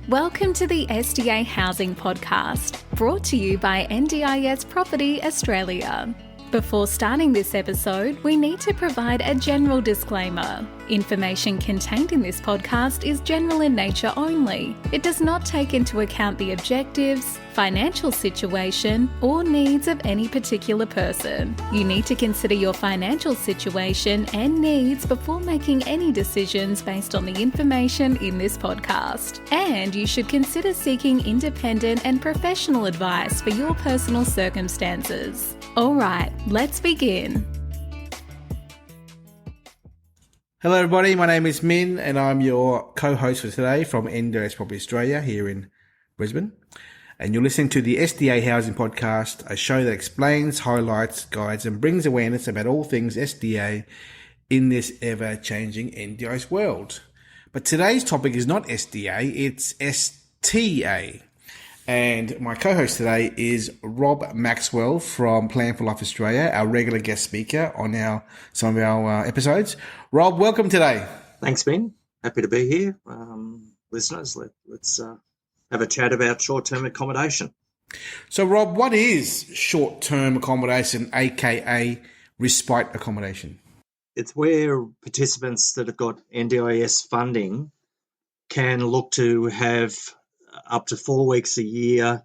Welcome to the SDA Housing Podcast, brought to you by NDIS Property Australia. Before starting this episode, we need to provide a general disclaimer. Information contained in this podcast is general in nature only. It does not take into account the objectives, financial situation, or needs of any particular person. You need to consider your financial situation and needs before making any decisions based on the information in this podcast. And you should consider seeking independent and professional advice for your personal circumstances. All right, let's begin. Hello everybody, my name is Minh and I'm your co-host for today from NDIS Property Australia here in Brisbane. And you're listening to the SDA Housing Podcast, a show that explains, highlights, guides and brings awareness about all things SDA in this ever-changing NDIS world. But today's topic is not SDA, it's STA. And my co-host today is Rob Maxwell from Plan for Life Australia, our regular guest speaker on some of our episodes. Rob, welcome today. Thanks, Ben. Happy to be here. Listeners, let's have a chat about short-term accommodation. So, Rob, what is short-term accommodation, aka Respite Accommodation? It's where participants that have got NDIS funding can look to have up to 4 weeks a year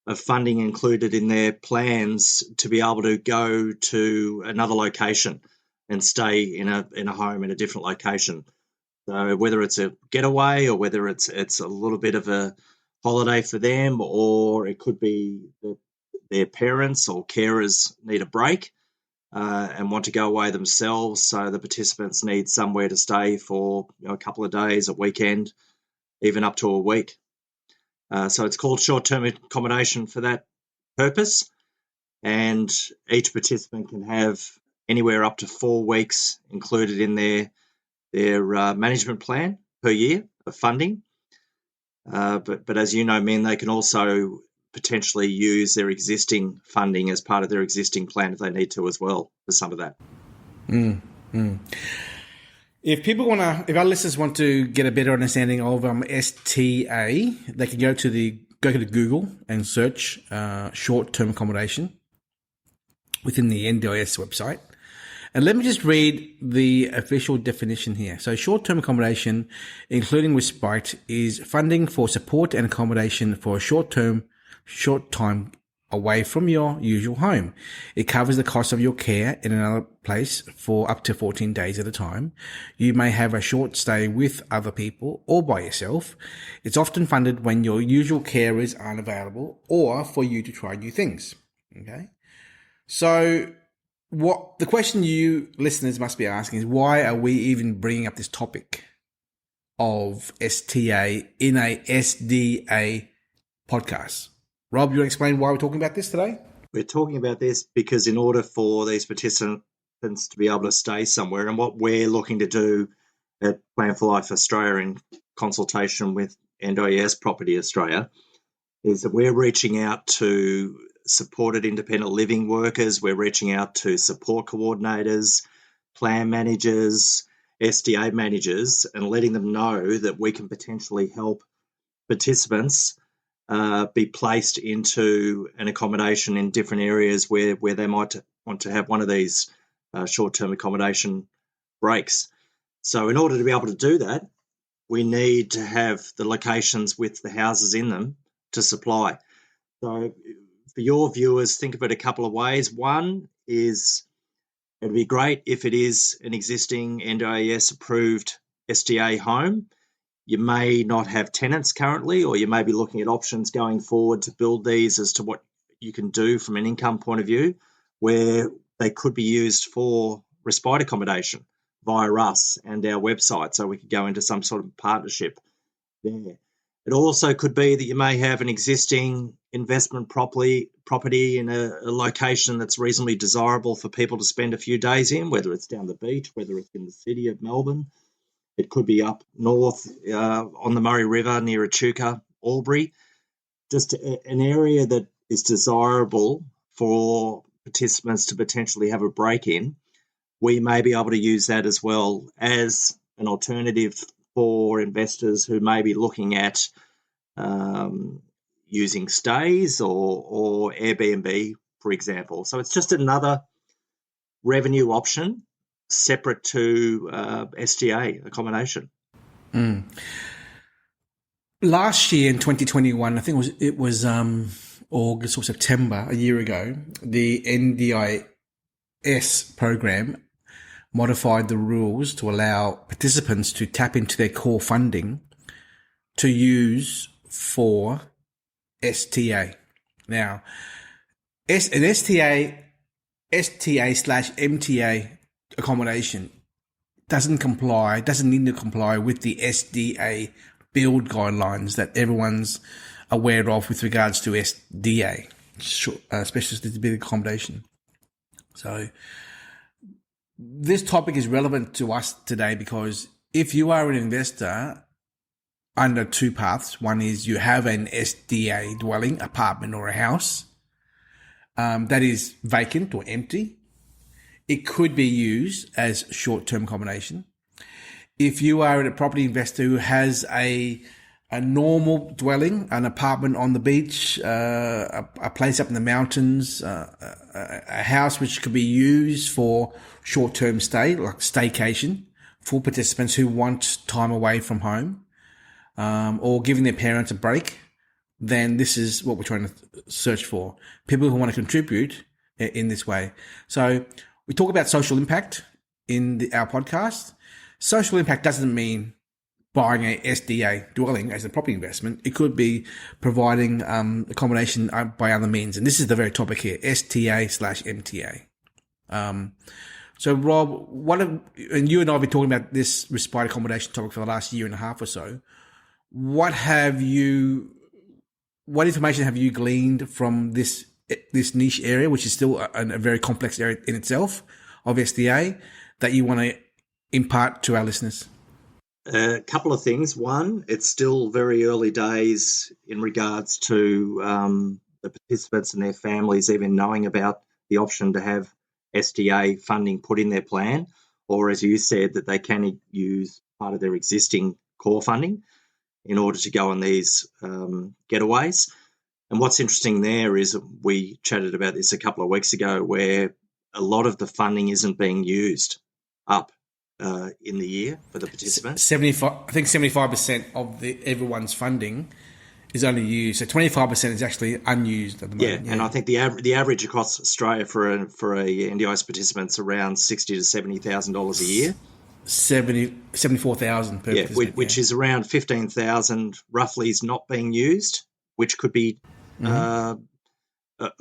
of funding included in their plans to be able to go to another location and stay in a home in a different location. So whether it's a getaway or whether it's a little bit of a holiday for them, or it could be that their parents or carers need a break and want to go away themselves. So the participants need somewhere to stay for a couple of days, a weekend, even up to a week. So it's called short-term accommodation for that purpose, and each participant can have anywhere up to 4 weeks included in their management plan per year of funding. But as you know, Minh, they can also potentially use their existing funding as part of their existing plan if they need to as well for some of that. If our listeners want to get a better understanding of STA, they can go to Google and search short-term accommodation within the NDIS website. And let me just read the official definition here. So short-term accommodation, including respite, is funding for support and accommodation for a short time away from your usual home. It covers the cost of your care in another place for up to 14 days at a time. You may have a short stay with other people or by yourself. It's often funded when your usual carers aren't available or for you to try new things. Okay. So what the question you listeners must be asking is, why are we even bringing up this topic of STA in a SDA podcast? Rob, you want to explain why we're talking about this today? We're talking about this because in order for these participants to be able to stay somewhere, and what we're looking to do at Plan for Life Australia in consultation with NDIS Property Australia is that we're reaching out to supported independent living workers, we're reaching out to support coordinators, plan managers, SDA managers, and letting them know that we can potentially help participants be placed into an accommodation in different areas where they might want to have one of these short-term accommodation breaks. So in order to be able to do that, we need to have the locations with the houses in them to supply. So for your viewers, think of it a couple of ways. One is it'd be great if it is an existing NDIS approved SDA home. You may not have tenants currently, or you may be looking at options going forward to build these as to what you can do from an income point of view, where they could be used for respite accommodation via us and our website, so we could go into some sort of partnership there. It also could be that you may have an existing investment property in a location that's reasonably desirable for people to spend a few days in, whether it's down the beach, whether it's in the city of Melbourne. It could be up north on the Murray River near Echuca, Albury, just an area that is desirable for participants to potentially have a break in. We may be able to use that as well as an alternative for investors who may be looking at using stays or Airbnb, for example. So it's just another revenue option separate to STA accommodation. Last year in 2021, I think it was August or September, a year ago, the NDIS program modified the rules to allow participants to tap into their core funding to use for STA. Now, an STA/MTA accommodation doesn't need to comply with the SDA build guidelines that everyone's aware of with regards to SDA, Specialist Disability Accommodation. So this topic is relevant to us today because if you are an investor under two paths, one is you have an SDA dwelling, apartment or a house that is vacant or empty. It could be used as short-term accommodation. If you are a property investor who has a normal dwelling, an apartment on the beach, a place up in the mountains, a house which could be used for short-term stay, like staycation, for participants who want time away from home, or giving their parents a break, then this is what we're trying to search for. People who want to contribute in this way. So we talk about social impact in our podcast. Social impact doesn't mean buying a SDA dwelling as a property investment. It could be providing accommodation by other means. And this is the very topic here, STA/MTA. So Rob, and you and I have been talking about this respite accommodation topic for the last year and a half or so. What information have you gleaned from this niche area, which is still a very complex area in itself of SDA, that you want to impart to our listeners? A couple of things. One, it's still very early days in regards to the participants and their families even knowing about the option to have SDA funding put in their plan, or as you said, that they can use part of their existing core funding in order to go on these getaways. And what's interesting there is we chatted about this a couple of weeks ago where a lot of the funding isn't being used up in the year for the participants. 75% of everyone's funding is only used. So 25% is actually unused at the moment. Yeah, and I think the average across Australia for a NDIS participant is around $60,000 to $70,000 a year. 74,000 per participant, which is around 15,000 roughly is not being used, which could be a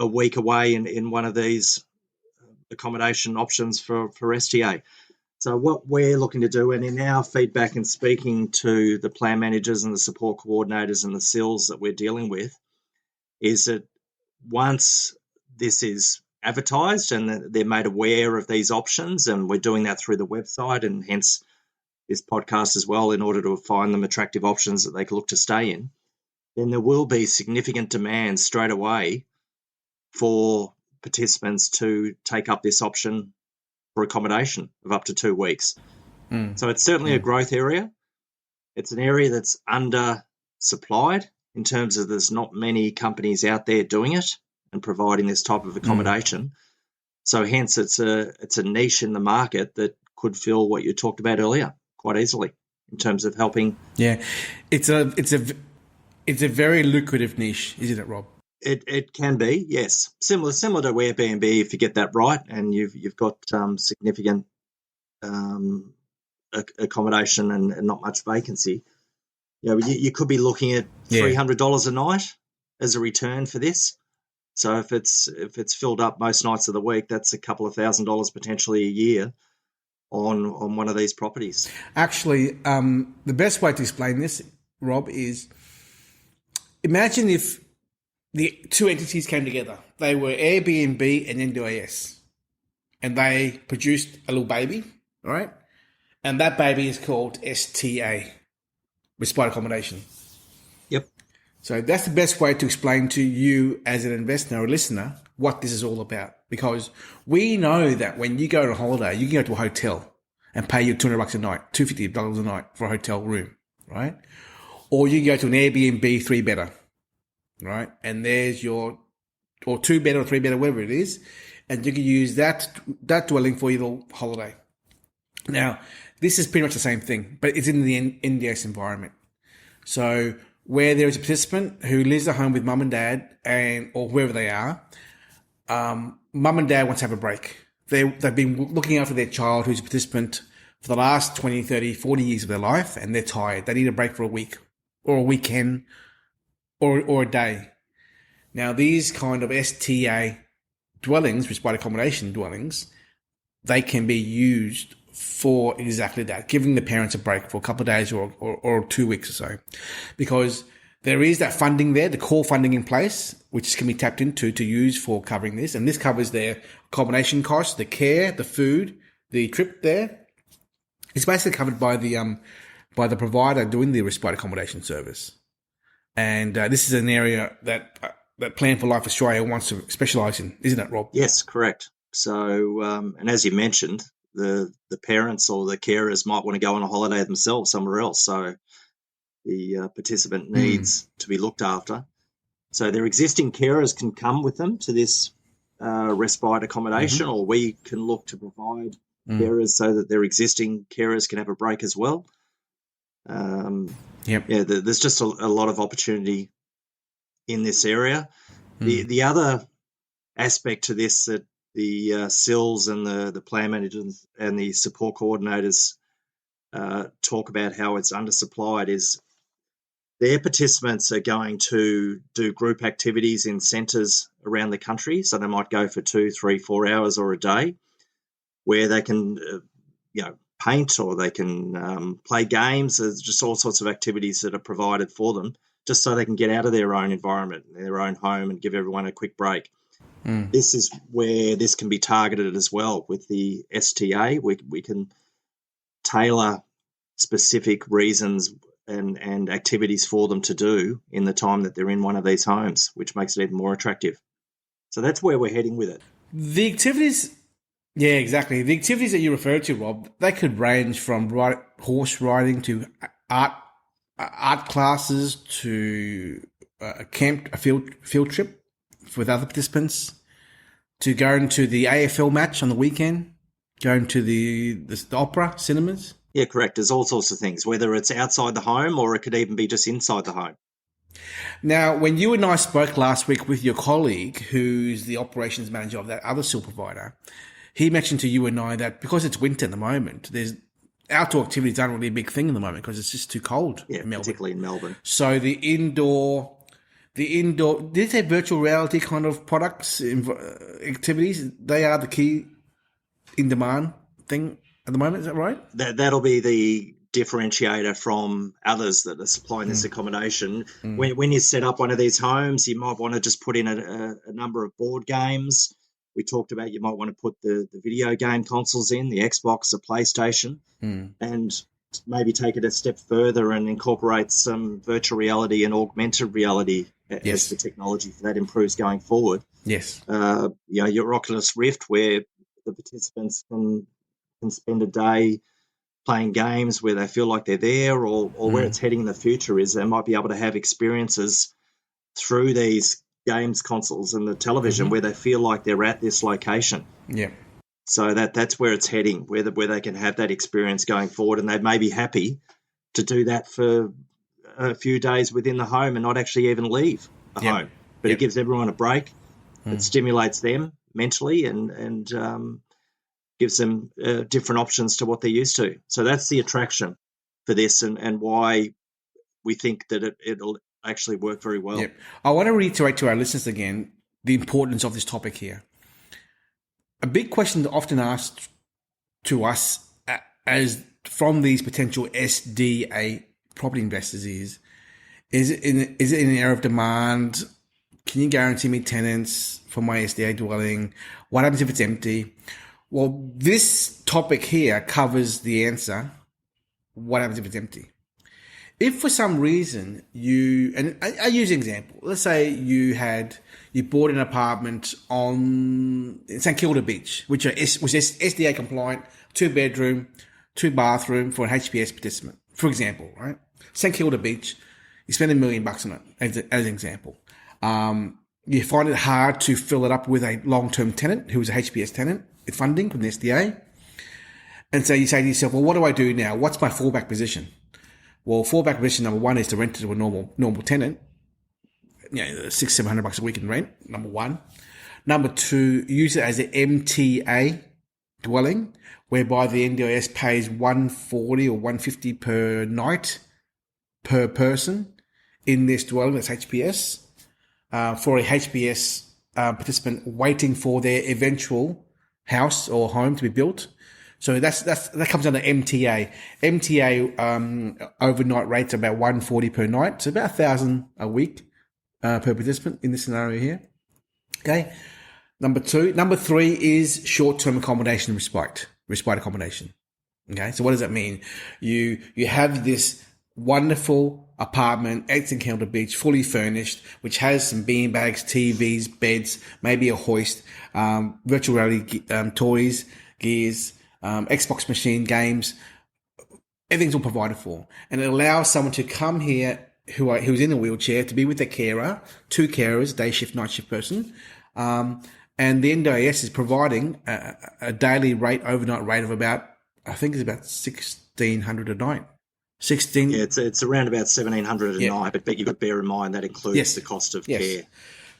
week away in one of these accommodation options for STA. So what we're looking to do, and in our feedback and speaking to the plan managers and the support coordinators and the SILs that we're dealing with, is that once this is advertised and they're made aware of these options, and we're doing that through the website and hence this podcast as well in order to find them attractive options that they can look to stay in, then there will be significant demand straight away for participants to take up this option for accommodation of up to 2 weeks. So it's certainly a growth area. It's an area that's undersupplied in terms of there's not many companies out there doing it and providing this type of accommodation. So hence it's a niche in the market that could fill what you talked about earlier quite easily in terms of helping. Yeah, it's a very lucrative niche, isn't it, Rob? It can be, yes. Similar to Airbnb if you get that right and you've got significant accommodation and not much vacancy. You could be looking at $300 a night as a return for this. So if it's filled up most nights of the week, that's a couple of $1,000s potentially a year on one of these properties. Actually, the best way to explain this, Rob, is imagine if the two entities came together. They were Airbnb and NDIS, and they produced a little baby, right? And that baby is called STA, Respite Accommodation. Yep. So that's the best way to explain to you as an investor or a listener what this is all about. Because we know that when you go on a holiday, you can go to a hotel and pay you $200 a night, $250 a night for a hotel room, right? Or you can go to an Airbnb 3-bedder, right? And there's your, or 2-bedder or 3-bedder, whatever it is. And you can use that dwelling for your little holiday. Now, this is pretty much the same thing, but it's in the NDIS environment. So where there is a participant who lives at home with mum and dad or wherever they are, mum and dad wants to have a break. They've been looking after their child who's a participant for the last 20, 30, 40 years of their life, and they're tired. They need a break for a week or a weekend or a day. Now, these kind of STA dwellings, Respite Accommodation dwellings, they can be used for exactly that, giving the parents a break for a couple of days or 2 weeks or so. Because there is that funding there, the core funding in place, which can be tapped into to use for covering this. And this covers their accommodation costs, the care, the food, the trip there. It's basically covered by the provider doing the Respite Accommodation service. And this is an area that Plan for Life Australia wants to specialise in, isn't it, Rob? Yes, correct. So, and as you mentioned, the parents or the carers might want to go on a holiday themselves somewhere else. So the participant needs to be looked after. So their existing carers can come with them to this respite accommodation, or we can look to provide carers so that their existing carers can have a break as well. Yeah, there's just a lot of opportunity in this area. The other aspect to this that the SILs and the plan managers and the support coordinators talk about how it's undersupplied is their participants are going to do group activities in centres around the country. So they might go for 2, 3, 4 hours or a day where they can, paint or they can play games. There's just all sorts of activities that are provided for them just so they can get out of their own environment, their own home, and give everyone a quick break. This is where this can be targeted as well with the STA. We can tailor specific reasons and activities for them to do in the time that they're in one of these homes, which makes it even more attractive. So that's where we're heading with it. The activities, yeah, exactly. The activities that you referred to, Rob, they could range from horse riding to art classes to a field trip with other participants, to going to the AFL match on the weekend, going to the opera, cinemas. Yeah, correct. There's all sorts of things, whether it's outside the home or it could even be just inside the home. Now, when you and I spoke last week with your colleague, who's the operations manager of that other SIL provider, he mentioned to you and I that because it's winter at the moment, there's outdoor activities aren't really a big thing at the moment because it's just too cold in Melbourne. Particularly in Melbourne. So the indoor, did you say virtual reality kind of products, activities, they are the key in-demand thing at the moment, is that right? That'll be the differentiator from others that are supplying this accommodation. When you set up one of these homes, you might want to just put in a number of board games. We talked about you might want to put the video game consoles in, the Xbox, the PlayStation, and maybe take it a step further and incorporate some virtual reality and augmented reality as the technology for that improves going forward. Yes. Your Oculus Rift, where the participants can spend a day playing games where they feel like they're there, or where it's heading in the future is they might be able to have experiences through these games consoles and the television where they feel like they're at this location. Yeah. So that's where it's heading, where they can have that experience going forward, and they may be happy to do that for a few days within the home and not actually even leave the home. But it gives everyone a break. It stimulates them mentally and gives them different options to what they're used to. So that's the attraction for this and why we think that it'll actually work very well. Yep. I want to reiterate to our listeners again the importance of this topic here. A big question often asked to us as from these potential SDA property investors is it in an area of demand? Can you guarantee me tenants for my SDA dwelling? What happens if it's empty? Well, this topic here covers the answer. What happens if it's empty? If for some reason I use an example. Let's say you bought an apartment on St Kilda Beach, which was SDA compliant, 2-bedroom, 2-bathroom for an HPS participant, for example, right? St Kilda Beach, You spend $1 million on it, as an example. You find it hard to fill it up with a long-term tenant who is a HPS tenant, funding from the SDA. And so you say to yourself, well, what do I do now? What's my fallback position? Well, fallback position number one is to rent it to a normal tenant. $600-700 a week in rent, number one. Number two, use it as an MTA dwelling, whereby the NDIS pays $140 or $150 per night per person in this dwelling. That's HPS. For a HPS participant waiting for their eventual house or home to be built. So that comes under MTA. MTA overnight rates are about $140 per night, so about $1,000 a week per participant in this scenario here. Okay. Number three is short-term accommodation respite accommodation. Okay. So what does that mean? You have this wonderful apartment at St Kilda Beach, fully furnished, which has some beanbags, TVs, beds, maybe a hoist, virtual reality toys, gears, Xbox machine, games. Everything's all provided for, and it allows someone to come here who's in a wheelchair to be with their carer, 2 carers, day shift, night shift person, and the NDIS is providing a daily rate, overnight rate of about, I think it's about $1,600 a night. 16. Yeah, it's around about $1,700 a night, but you've got to bear in mind that includes the cost of care.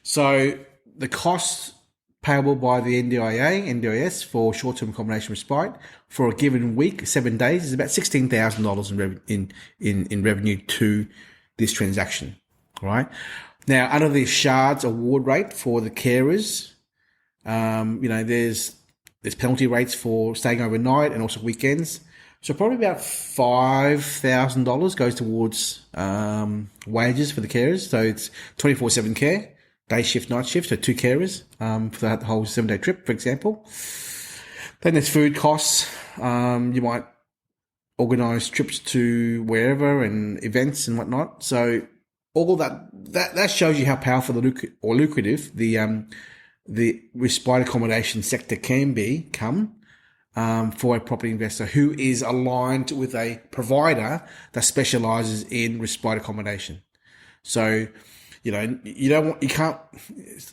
So the costs payable by the NDIS for short-term accommodation respite for a given week, 7 days, is about $16,000 in revenue to this transaction. All right. Now, under the Shards award rate for the carers, there's penalty rates for staying overnight and also weekends. So probably about $5,000 goes towards wages for the carers. So it's 24/7 care, day shift, night shift, so 2 carers for that whole 7-day trip, for example. Then there's food costs. You might organise trips to wherever and events and whatnot. So all that shows you how powerful or lucrative the respite accommodation sector can become. For a property investor who is aligned with a provider that specialises in respite accommodation. So, it's going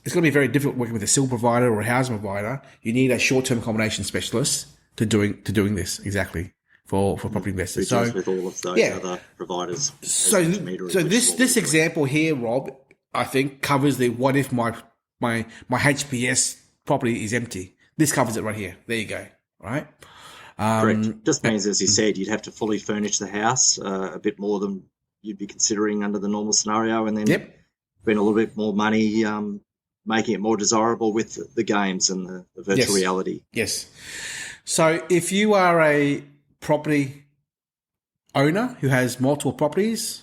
to be very difficult working with a civil provider or a housing provider. You need a short-term accommodation specialist to doing this exactly for property investors. So with all of those other providers. So this example here, Rob, I think covers the what if my HPS property is empty. This covers it right here. There you go. Right. Correct. Just means, as you said, you'd have to fully furnish the house a bit more than you'd be considering under the normal scenario, and then spend a little bit more money making it more desirable with the games and the virtual reality. Yes. So if you are a property owner who has multiple properties,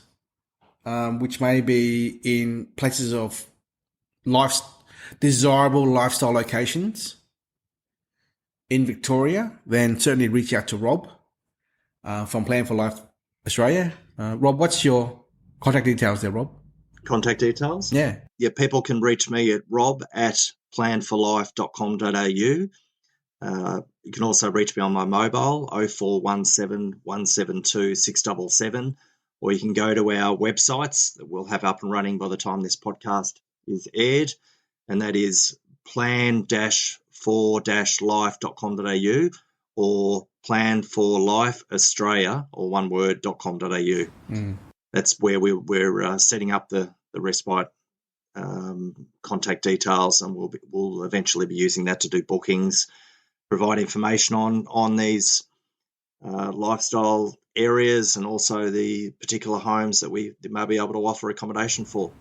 which may be in places of desirable lifestyle locations, in Victoria, then certainly reach out to Rob from Plan for Life Australia. Rob, what's your contact details there, Rob? Contact details? Yeah, people can reach me at rob@planforlife.com.au. You can also reach me on my mobile, 0417 172 677, or you can go to our websites that we'll have up and running by the time this podcast is aired, and that is plan-for-life.com.au or planforlifeaustralia, or one word, .com.au. That's where we're setting up the respite contact details, and we'll eventually be using that to do bookings, provide information on these lifestyle areas, and also the particular homes that we may be able to offer accommodation for.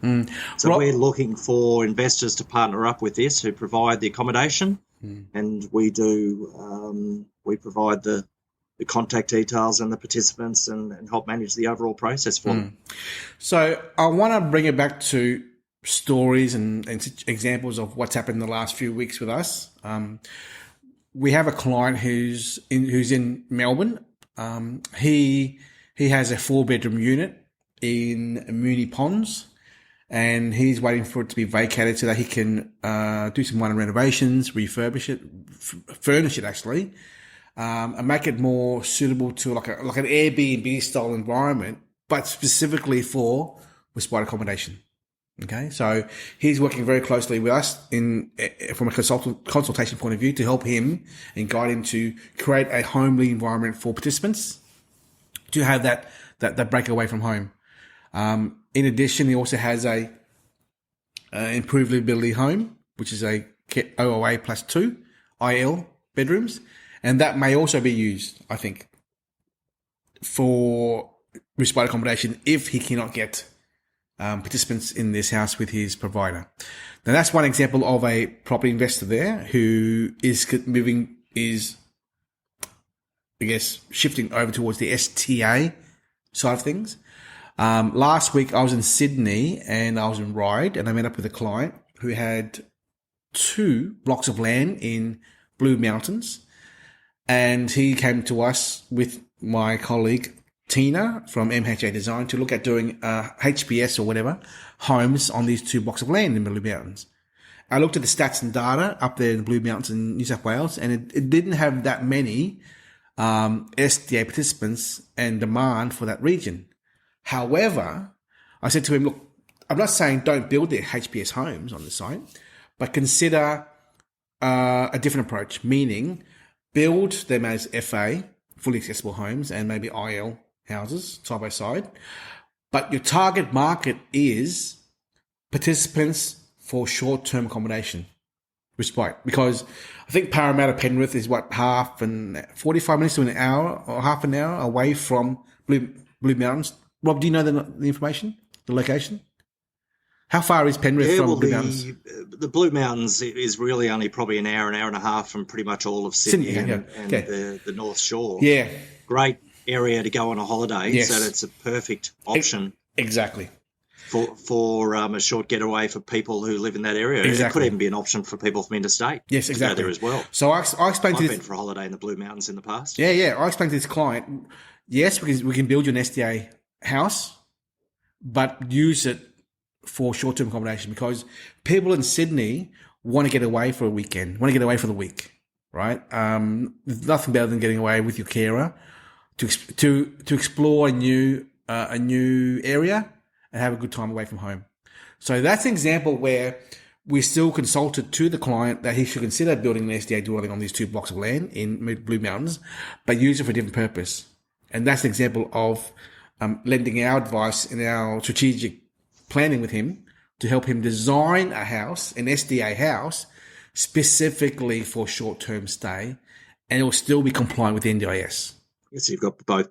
So we're looking for investors to partner up with this, who provide the accommodation, and we provide the contact details and the participants and help manage the overall process for them. So I want to bring it back to stories and examples of what's happened in the last few weeks with us. We have a client who's in Melbourne. He has a 4-bedroom unit in Moonee Ponds, and he's waiting for it to be vacated so that he can do some minor renovations, refurbish it, furnish it actually, and make it more suitable to like an Airbnb style environment, but specifically for Respite Accommodation. Okay, so he's working very closely with us from a consultation point of view to help him and guide him to create a homely environment for participants to have that break away from home. In addition, he also has a improved livability home, which is a OOA plus 2 IL bedrooms, and that may also be used, I think, for respite accommodation if he cannot get participants in this house with his provider. Now, that's one example of a property investor there who is shifting over towards the STA side of things. Last week I was in Sydney and I was in Ryde, and I met up with a client who had 2 blocks of land in Blue Mountains, and he came to us with my colleague Tina from MHA Design to look at doing HPS or whatever homes on these 2 blocks of land in the Blue Mountains. I looked at the stats and data up there in the Blue Mountains in New South Wales, and it didn't have that many SDA participants and demand for that region. However, I said to him, look, I'm not saying don't build the HPS homes on the site, but consider a different approach, meaning build them as FA, fully accessible homes, and maybe IL houses side by side. But your target market is participants for short-term accommodation, respite. Because I think Parramatta Penrith is 45 minutes to an hour or half an hour away from Blue Mountains. Rob, do you know the information, the location? How far is Penrith from Blue Mountains? The Blue Mountains is really only probably an hour and a half from pretty much all of Sydney and the North Shore. Yeah. Great area to go on a holiday. Yes. So it's a perfect option. Exactly. For a short getaway for people who live in that area. Exactly. It could even be an option for people from interstate. Yes, exactly. To go there as well. So I explained to I've this. been for a holiday in the Blue Mountains in the past. Yeah. I explained to this client, yes, we can build you an SDA house, but use it for short-term accommodation because people in Sydney want to get away for a weekend, want to get away for the week, right? There's nothing better than getting away with your carer to explore a new area and have a good time away from home. So that's an example where we still consulted to the client that he should consider building an SDA dwelling on these 2 blocks of land in Blue Mountains, but use it for a different purpose. And that's an example of lending our advice in our strategic planning with him to help him design a house, an SDA house, specifically for short-term stay, and it will still be compliant with the NDIS. Yes, you've got both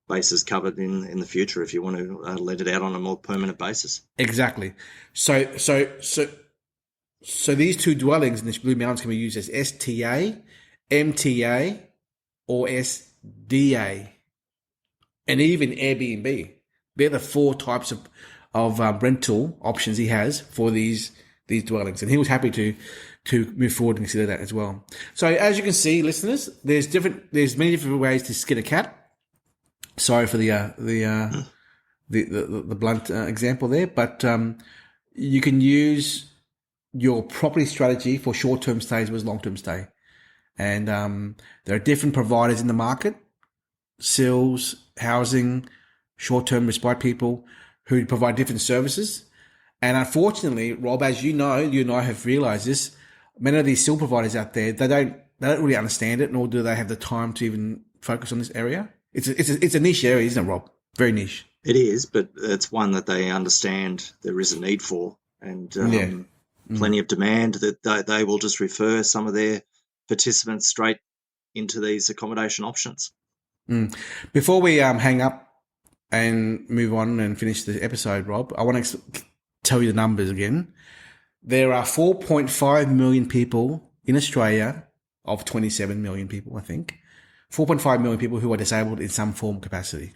bases covered in the future if you want to let it out on a more permanent basis. Exactly. So these 2 dwellings in this Blue Mountains can be used as STA, MTA, or SDA, and even Airbnb. They're the 4 types of rental options he has for these dwellings, and he was happy to move forward and consider that as well. So as you can see, listeners, there's many different ways to skin a cat. Sorry for the blunt example there, but you can use your property strategy for short-term stays as long-term stay, and there are different providers in the market: SILs, housing, short-term respite people who provide different services. And unfortunately, Rob, as you know, you and I have realized this, many of these SIL providers out there, they don't really understand it, nor do they have the time to even focus on this area. It's a niche area, isn't it, Rob? Very niche. It is, but it's one that they understand there is a need for, and plenty of demand that they will just refer some of their participants straight into these accommodation options. Before we hang up and move on and finish the episode, Rob, I want to tell you the numbers again. There are 4.5 million people in Australia, of 27 million people, I think. 4.5 million people who are disabled in some form of capacity.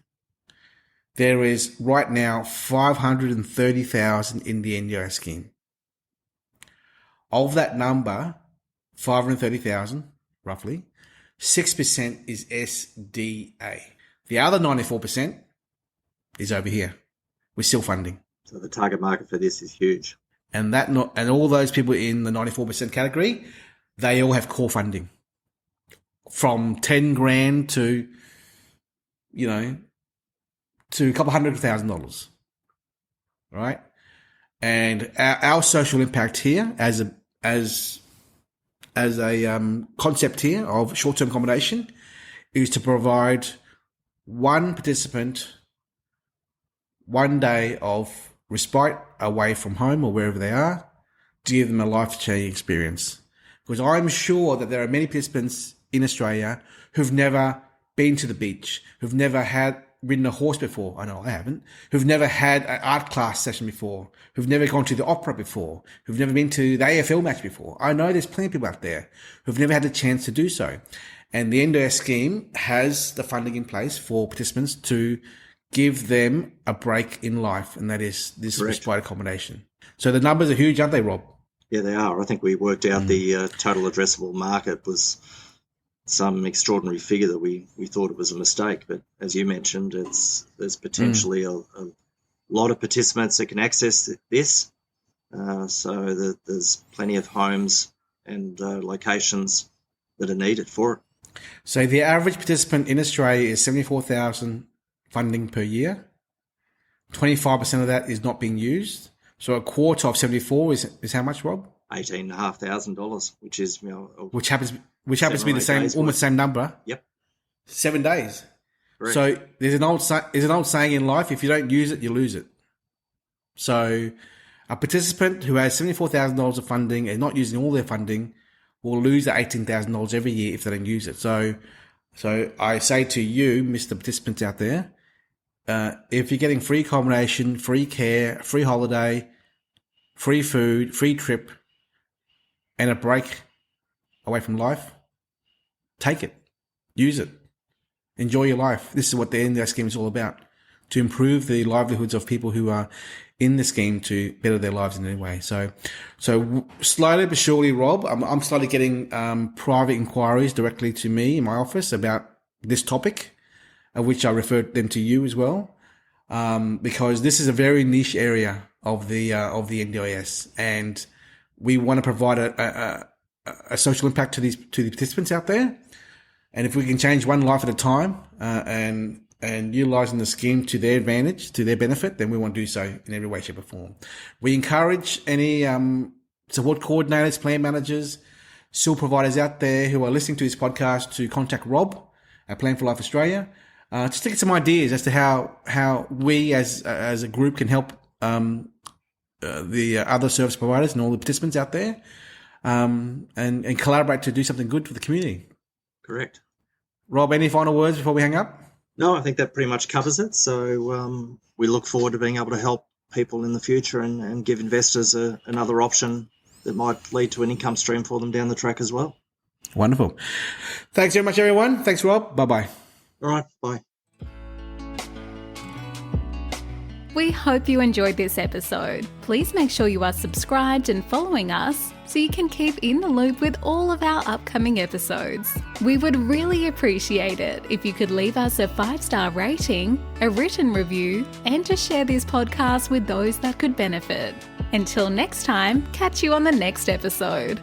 There is right now 530,000 in the NDIS scheme. Of that number, 530,000, roughly, 6% is SDA. The other 94% is over here. We're still funding. So the target market for this is huge. And all those people in the 94% category, they all have core funding. From 10 grand to, to a couple $100,000. right? And our social impact here as a concept here of short-term accommodation is to provide one participant 1 day of respite away from home or wherever they are to give them a life-changing experience. Because I'm sure that there are many participants in Australia who've never been to the beach, who've never ridden a horse before. I know I haven't. Who've never had an art class session before, who've never gone to the opera before, who've never been to the AFL match before. I know there's plenty of people out there who've never had the chance to do so. And the NDIS scheme has the funding in place for participants to give them a break in life, and that is this respite accommodation. So the numbers are huge, aren't they, Rob? Yeah, they are. I think we worked out the total addressable market was some extraordinary figure that we thought it was a mistake. But as you mentioned, there's potentially a lot of participants that can access this. So there's plenty of homes and locations that are needed for it. So the average participant in Australia is 74,000 funding per year. 25% of that is not being used. So a quarter of 74 is how much, Rob? $18,500, which is which happens to be the same, almost the same number. Yep. 7 days. Correct. So there's an old saying in life: if you don't use it, you lose it. So a participant who has $74,000 of funding and not using all their funding will lose that $18,000 every year if they don't use it. So I say to you, Mr. Participants out there, if you're getting free accommodation, free care, free holiday, free food, free trip, and a break away from life, take it. Use it. Enjoy your life. This is what the NDIS scheme is all about, to improve the livelihoods of people who are in the scheme to better their lives in any way. So slowly but surely, Rob, I'm slowly getting private inquiries directly to me in my office about this topic, of which I referred them to you as well, because this is a very niche area of the NDIS, and we want to provide a social impact to the participants out there. And if we can change one life at a time, and utilising the scheme to their advantage, to their benefit, then we want to do so in every way, shape or form. We encourage any support coordinators, plan managers, SIL providers out there who are listening to this podcast to contact Rob at Plan for Life Australia, just to get some ideas as to how we as a group can help the other service providers and all the participants out there, and collaborate to do something good for the community. Correct. Rob, any final words before we hang up? No, I think that pretty much covers it. So we look forward to being able to help people in the future and give investors another option that might lead to an income stream for them down the track as well. Wonderful. Thanks very much, everyone. Thanks, Rob. Bye-bye. All right. Bye. We hope you enjoyed this episode. Please make sure you are subscribed and following us so you can keep in the loop with all of our upcoming episodes. We would really appreciate it if you could leave us a 5-star rating, a written review, and to share this podcast with those that could benefit. Until next time, catch you on the next episode.